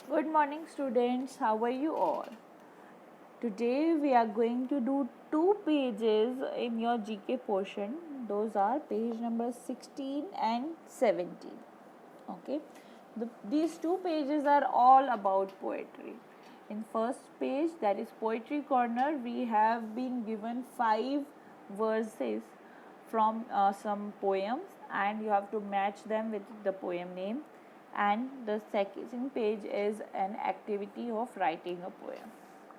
Good morning, students. How are you all? Today we are going to do two pages in your GK portion. Those are page number 16 and 17. Okay, these two pages are all about poetry. In first page, that is poetry corner, we have been given 5 verses from some poems, and you have to match them with the poem name. And the second page is an activity of writing a poem.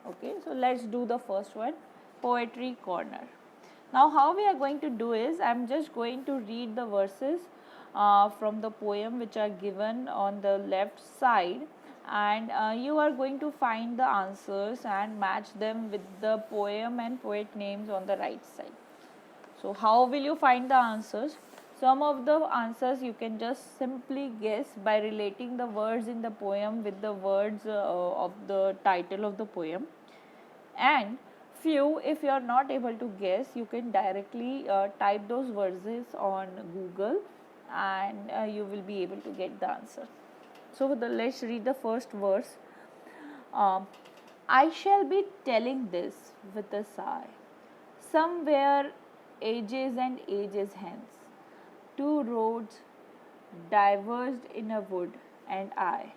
Okay, so let's do the first one, poetry corner. Now how we are going to do is, I am just going to read the verses from the poem which are given on the left side, and you are going to find the answers and match them with the poem and poet names on the right side. So how will you find the answers? Some of the answers you can just simply guess by relating the words in the poem with the words of the title of the poem. And few, if you are not able to guess, you can directly type those verses on Google, and you will be able to get the answer. So let's read the first verse. I shall be telling this with a sigh, somewhere ages and ages hence, two roads diverged in a wood, and I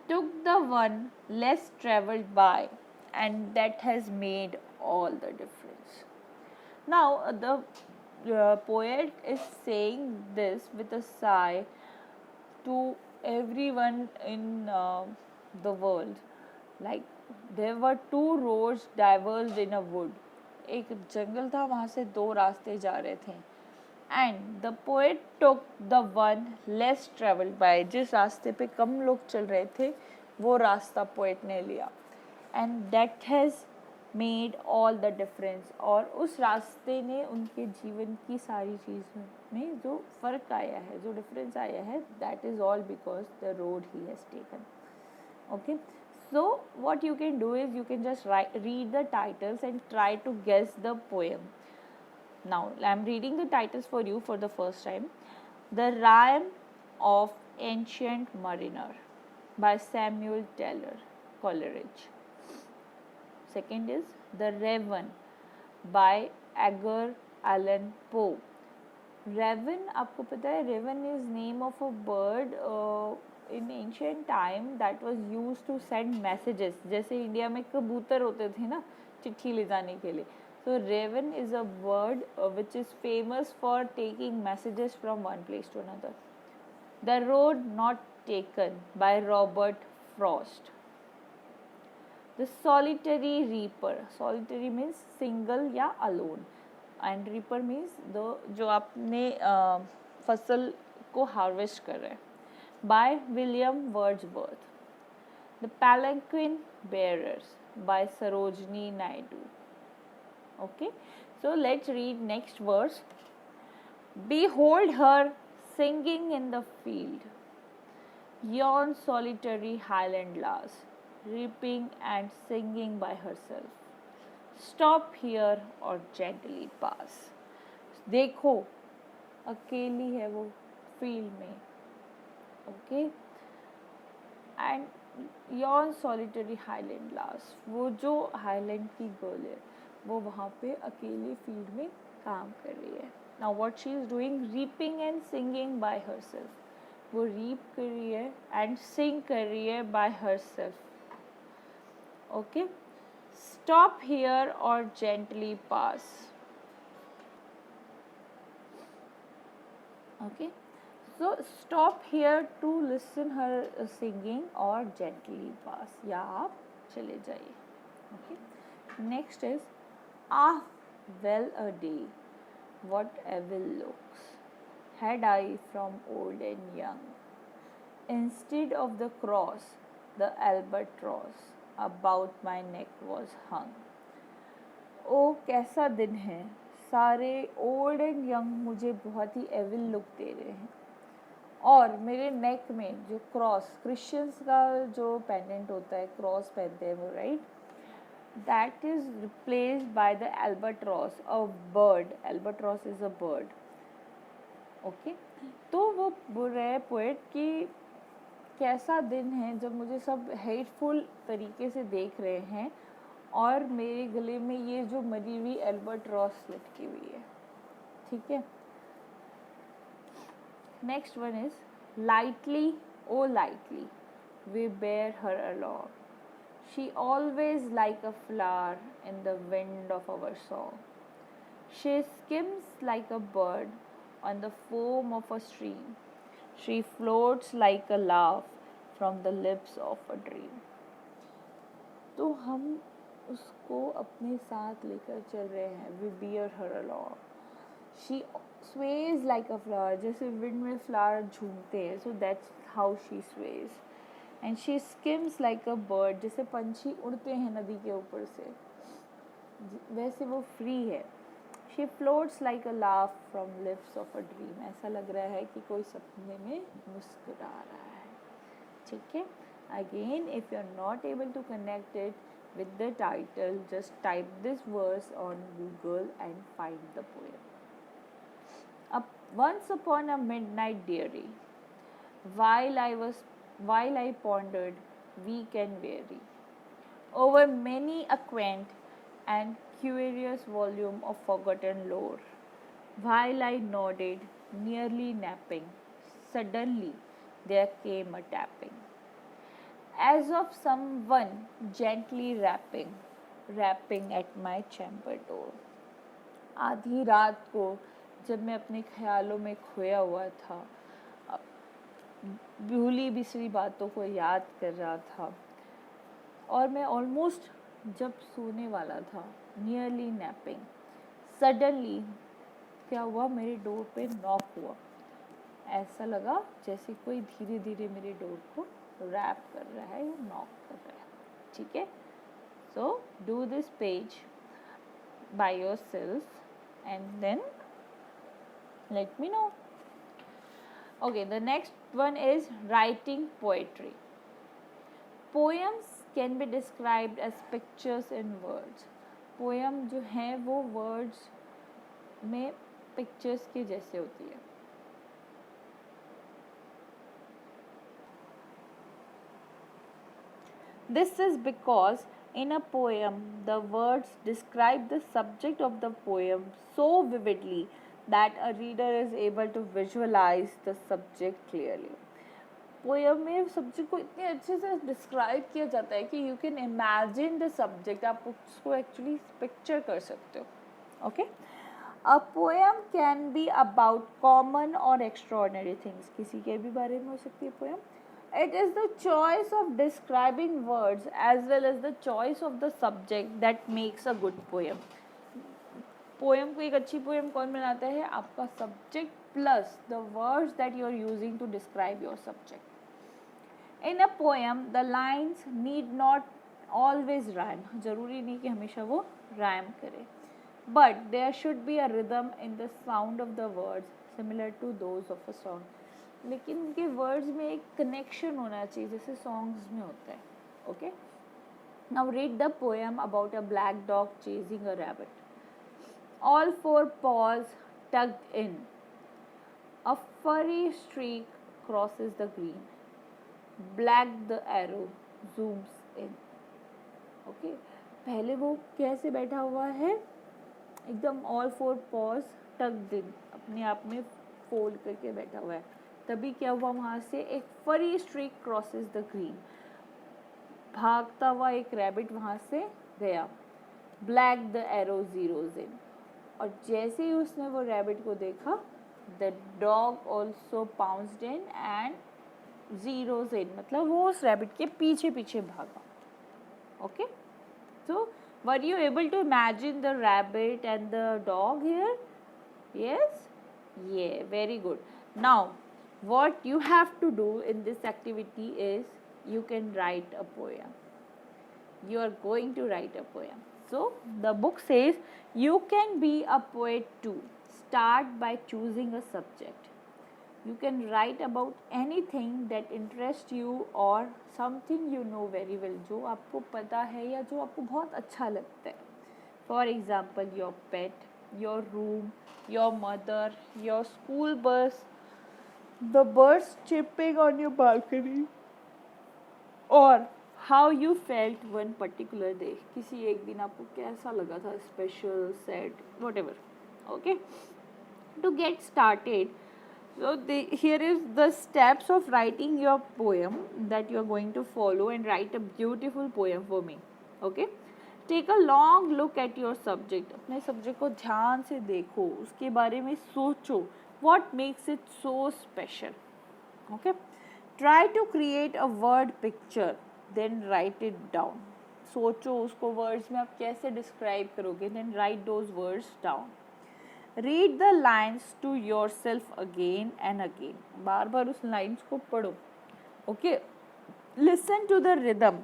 took the one less travelled by, and that has made all the difference. Now, the poet is saying this with a sigh to everyone in the world. Like, there were two roads diverged in a wood. एक जंगल था, वहाँ से दो रास्ते जा रहे थे. And the poet took the one less travelled by. जिस रास्ते पे कम लोग चल रहे थे, वो रास्ता पोएट ने लिया. And that has made all the difference. और उस रास्ते ने उनके जीवन की सारी चीज़ों में जो फ़र्क आया है, जो डिफरेंस आया है, that is all because the road he has taken. Okay. So what you can do is, you can just read the titles and try to guess the poem. Now I am reading the titles for you for the first time. The Rime of Ancient Mariner by Samuel Taylor Coleridge. Second is The Raven by Edgar Allan Poe. Raven, आपको पता है, Raven is name of a bird in ancient time that was used to send messages. जैसे India में कबूतर होते थे ना चिट्ठी ले जाने के लिए. So raven is a bird which is famous for taking messages from one place to another. The Road Not Taken by Robert Frost. The Solitary Reaper. Solitary means single या alone, and reaper means the जो आपने फसल को harvest कर रहे हैं. By William Wordsworth. The Palanquin Bearers by Sarojini Naidu. Okay, so let's read next verse. Behold her singing in the field, yon solitary highland lass, reaping and singing by herself. Stop here or gently pass. देखो अकेली है वो field में. Okay, and yon solitary highland lass, वो जो highland की girl है, वो वहाँ पे अकेले फील्ड में काम कर रही है. Now what she is doing? Reaping and singing by herself. वो रीप कर रही है and sing कर रही है by herself. Okay. Stop here or gently pass. Okay. So stop here to listen her singing or gently pass. या आप चले जाइए. Okay. Next is Ah, well a day, what evil looks had I from old and young. Instead of the cross, the albatross about my neck was hung. ओ कैसा दिन है, सारे old and young मुझे बहुत ही एविल लुक दे रहे हैं, और मेरे नेक में जो क्रॉस, क्रिश्चियंस का जो पेंडेंट होता है, क्रॉस पहनते हैं वो, right, that is replaced by the albatross, a bird. Albatross is a bird. Okay. तो वो बोल रहे हैं पोएट कि कैसा दिन है जब मुझे सब हेटफुल तरीके से देख रहे हैं और मेरे गले में ये जो मरी हुई एल्बाट्रॉस लटकी हुई है, ठीक है। Next one is lightly, oh lightly, we bear her along. She always like a flower in the wind of our song. She skims like a bird on the foam of a stream. She floats like a laugh from the lips of a dream. तो हम उसको अपने साथ लेकर चल रहे हैं. We bear her along. She sways like a flower, जैसे विंड में फ्लावर झूमते हैं, so that's how she sways. And she skims like a bird, जैसे पंछी उड़ते हैं नदी के ऊपर से, वैसे वो फ्री है. She floats like a laugh from lips of a dream. ऐसा लग रहा है कि कोई सपने में मुस्कुरा रहा है, ठीक है. Again, if you are not able to connect it with the title, just type this verse on Google and find the poem. Once upon a midnight dairy, while I pondered, weak and weary, over many a quaint and curious volume of forgotten lore, while I nodded, nearly napping, suddenly there came a tapping, as of someone gently rapping at my chamber door. आधी रात को जब मैं अपने ख्यालों में खोया हुआ था, भूली बिसरी बातों को याद कर रहा था, और मैं ऑलमोस्ट जब सोने वाला था, नियरली नैपिंग, सडनली क्या हुआ, मेरे डोर पे नॉक हुआ. ऐसा लगा जैसे कोई धीरे धीरे मेरे डोर को रैप कर रहा है या नॉक कर रहा है, ठीक है. So do this page by yourself and then let me know. Okay, the next one is writing poetry. Poems can be described as pictures in words. Poem जो हैं वो words में pictures के जैसे होती है. This is because in a poem the words describe the subject of the poem so vividly that a reader is able to visualize the subject clearly. Poem में subject को इतने अच्छे से डिस्क्राइब किया जाता है कि you can imagine the subject, आप उसको एक्चुअली पिक्चर कर सकते हो. Okay, a poem can be about common और एक्स्ट्रॉर्डिनरी थिंग्स. किसी के भी बारे में हो सकती है poem. It is the choice of describing words as well as the choice of the subject that makes a good poem. Poem को एक अच्छी पोएम कौन बनाता है? आपका subject plus the words that you are using to describe your subject. In a poem the lines need not always rhyme. जरूरी नहीं कि हमेशा वो राइम करे, but there should be a rhythm in the sound of the words similar to those of a song. लेकिन उनके words में एक कनेक्शन होना चाहिए जैसे सॉन्ग्स में होता है. Okay, now read the poem about a black dog chasing a rabbit. All four paws tugged in. A furry streak crosses the green. Black the arrow zooms in. Okay, पहले वो कैसे बैठा हुआ है, एकदम all four paws tugged in, अपने आप में फोल्ड करके बैठा हुआ है. तभी क्या हुआ, वहाँ से एक furry streak crosses the green. भागता हुआ एक रैबिट वहाँ से गया. Black the arrow zeroes in. और जैसे ही उसने वो रैबिट को देखा, the dog also pounced in and zeroes in, मतलब वो उस रैबिट के पीछे पीछे भागा. Okay, so were you able to imagine the rabbit and the dog here? Yes, yeah very good. Now what you have to do in this activity is you can write a poem. You are going to write a poem. So the book says you can be a poet too. Start by choosing a subject. You can write about anything that interests you or something you know very well, जो आपको पता है या जो आपको बहुत अच्छा लगता है. For example, your pet, your room, your mother, your school bus, the birds chirping on your balcony, और how you felt one particular day, किसी एक दिन आपको कैसा लगा था, special, sad, what ever. Okay, to get started, so here is the steps of writing your poem that you are going to follow and write a beautiful poem for me. Okay, take a long look at your subject, अपने subject को ध्यान से देखो, उसके बारे में सोचो, what makes it so special. Okay, try to create a word picture, then write it down. सोचो उसको वर्ड्स में आप कैसे डिस्क्राइब करोगे, then write those words down. Read the lines to yourself again and again. बार बार उस lines को पढ़ो. Okay. Listen to the rhythm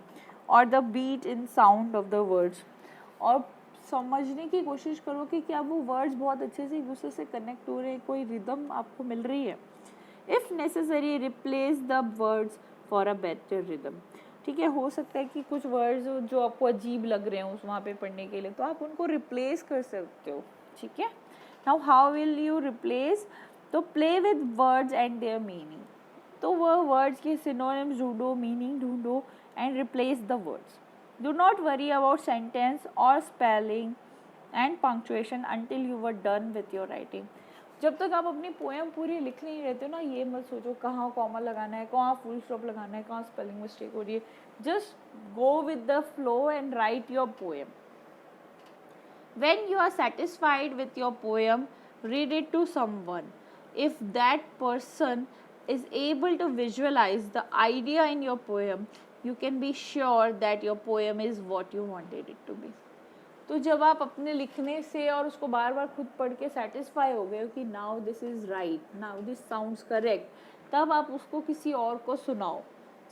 or the beat in sound of the words. और समझने की कोशिश करो कि क्या वो वर्ड्स बहुत अच्छे से एक दूसरे से कनेक्ट हो रहे हैं, कोई रिदम आपको मिल रही है. If necessary, replace the words for a better rhythm. ठीक है, हो सकता है कि कुछ वर्ड्स जो आपको अजीब लग रहे हैं उस वहाँ पे पढ़ने के लिए, तो आप उनको रिप्लेस कर सकते हो. ठीक है. Now how will you replace? तो play with words and their meaning. तो वो words के synonyms ढूंढो, meaning ढूंढो and replace the words. Do not worry about sentence or spelling and punctuation until you were done with your writing. जब तक आप अपनी पोएम पूरी लिख नहीं रहते हो ना, ये मत सोचो कहाँ कॉमा लगाना है, कहाँ फुल स्टॉप लगाना है, कहाँ स्पेलिंग मिस्टेक हो रही है. Just go with the flow and right your poem. When you are satisfied with your poem, read it to someone. If that person is able to visualize the idea in your poem, you can be sure that your poem is what you wanted it to be. तो जब आप अपने लिखने से और उसको बार बार खुद पढ़ के सेटिस्फाई हो गए हो कि now this is right, now this sounds correct, तब आप उसको किसी और को सुनाओ.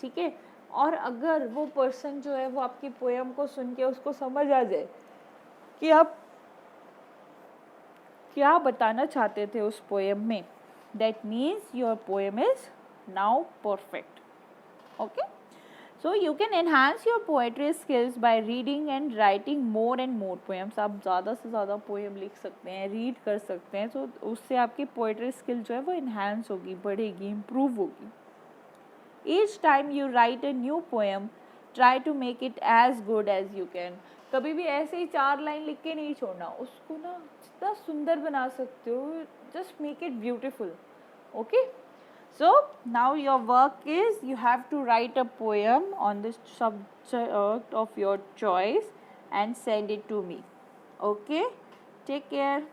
ठीक है. और अगर वो पर्सन जो है वो आपकी पोएम को सुन के उसको समझ आ जाए कि आप क्या बताना चाहते थे उस पोएम में, that means your poem is now perfect. Okay, so you can enhance your poetry skills by reading and writing more and more poems. आप ज़्यादा से ज़्यादा पोएम लिख सकते हैं, रीड कर सकते हैं, तो उससे आपकी पोएट्री स्किल जो है वो इन्हांस होगी, बढ़ेगी, इम्प्रूव होगी. Each time you write a new poem, try to make it as good as you can. कभी भी ऐसे ही 4 लाइन लिख के नहीं छोड़ना, उसको ना जितना सुंदर बना सकते हो, just make it beautiful. Okay, so now your work is you have to write a poem on this subject of your choice and send it to me. Okay, take care.